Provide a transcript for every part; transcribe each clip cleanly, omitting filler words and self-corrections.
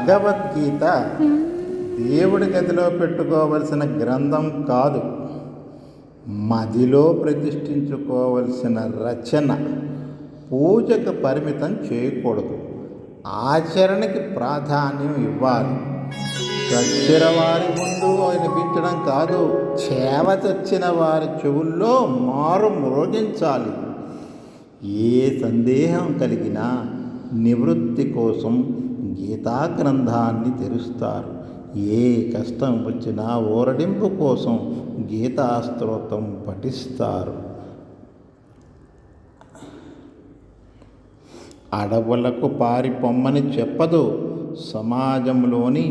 భగవద్గీత దేవుడి గదిలో పెట్టుకోవలసిన గ్రంథం కాదు, మదిలో ప్రతిష్ఠించుకోవలసిన రచన. పూజకు పరిమితం చేయకూడదు, ఆచరణకి ప్రాధాన్యం ఇవ్వాలి. చచ్చిన వారి ముందు వినిపించడం కాదు, చేవతొచ్చిన వారి చెవుల్లో మారు మ్రోగించాలి. ఏ సందేహం కలిగినా నివృత్తి కోసం గీతా గ్రంథాన్ని తెరుస్తారు. ఏ కష్టం వచ్చినా ఊరడింపు కోసం గీతా స్తోత్రం పఠిస్తారు. అడవులకు పారిపొమ్మని చెప్పదు, సమాజంలోని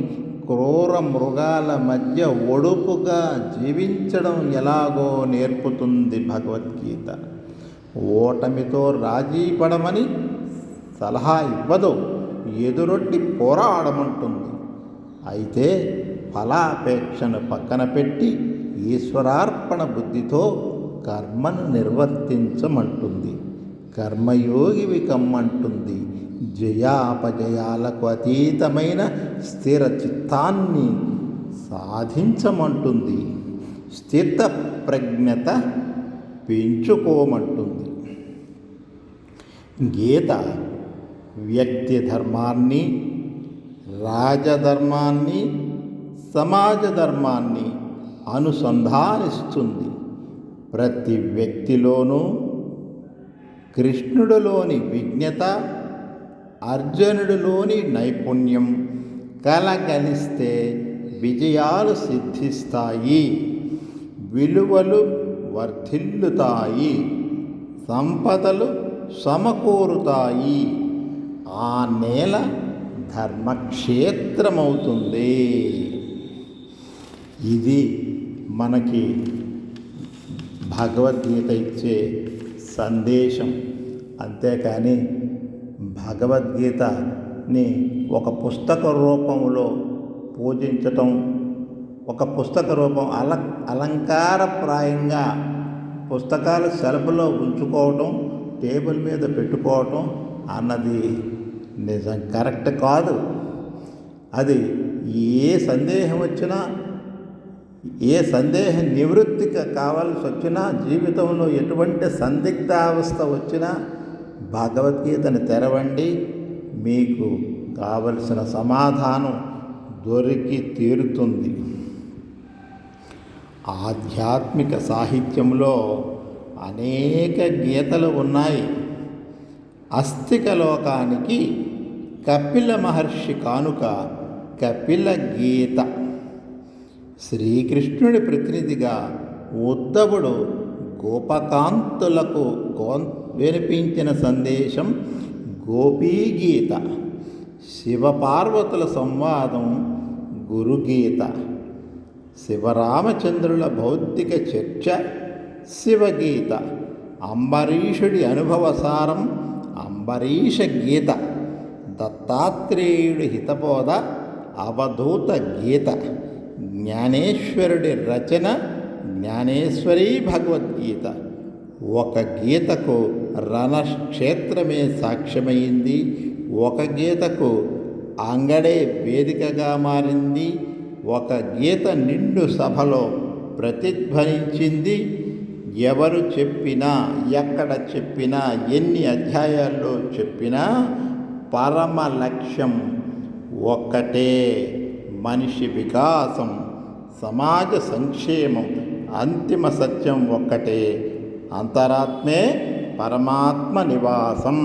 క్రూర మృగాల మధ్య ఒడుపుగా జీవించడం ఎలాగో నేర్పుతుంది భగవద్గీత. ఓటమితో రాజీ పడమని సలహా ఇవ్వదు, ఎదురొట్టి పోరాడమంటుంది. అయితే ఫలాపేక్షను పక్కన పెట్టి ఈశ్వరార్పణ బుద్ధితో కర్మను నిర్వర్తించమంటుంది. కర్మయోగివి కమ్మంటుంది. జయాపజయాలకు అతీతమైన స్థిర చిత్తాన్ని సాధించమంటుంది. స్థిత ప్రజ్ఞత పెంచుకోమంటుంది. గీత వ్యక్తి ధర్మాన్ని, రాజధర్మాన్ని, సమాజ ధర్మాన్ని అనుసంధానిస్తుంది. ప్రతి వ్యక్తిలోనూ కృష్ణుడిలోని విజ్ఞత, అర్జునుడిలోని నైపుణ్యం కలగలిస్తే విజయాలు సిద్ధిస్తాయి, విలువలు వర్ధిల్లుతాయి, సంపదలు సమకూరుతాయి. ఆ నేల ధర్మక్షేత్రమవుతుంది. ఇది మనకి భగవద్గీత ఇచ్చే సందేశం. అంతేకాని భగవద్గీతని ఒక పుస్తక రూపంలో పూజించటం, ఒక పుస్తక రూపం అలంకారప్రాయంగా పుస్తకాలు షెల్ఫ్లో ఉంచుకోవటం, టేబుల్ మీద పెట్టుకోవటం అన్నది నిజం కరెక్ట్ కాదు. అది ఏ సందేహం వచ్చినా, ఏ సందేహ నివృత్తికి కావాల్సి వచ్చినా, జీవితంలో ఎటువంటి సందిగ్ధావస్థ వచ్చినా భగవద్గీతను తెరవండి, మీకు కావలసిన సమాధానం దొరికి తీరుతుంది. ఆధ్యాత్మిక సాహిత్యంలో అనేక గీతలు ఉన్నాయి. అస్తిక లోకానికి కపిల మహర్షి కానుక కపిల గీత. శ్రీకృష్ణుడి ప్రతినిధిగా ఉద్ధవుడు గోపకాంతులకు వినిపించిన సందేశం గోపీగీత. శివపార్వతుల సంవాదం గురుగీత. శివరామచంద్రుల భౌతిక చర్చ శివగీత. అంబరీషుడి అనుభవసారం అంబరీష గీత. దత్తాత్రేయుడి హితబోధ అవధూత గీత. జ్ఞానేశ్వరుడి రచన జ్ఞానేశ్వరీ భగవద్గీత. ఒక గీతకు రణక్షేత్రమే సాక్ష్యమైంది, ఒక గీతకు అంగడే వేదికగా మారింది, ఒక గీత నిండు సభలో ప్రతిధ్వనించింది. ఎవరు చెప్పినా, ఎక్కడ చెప్పినా, ఎన్ని అధ్యాయాల్లో చెప్పినా పరమ లక్ష్యం ఒక్కటే, మనిషి వికాసం, సమాజ సంక్షేమం. అంతిమ సత్యం ఒక్కటే, అంతరాత్మే పరమాత్మ నివాసం.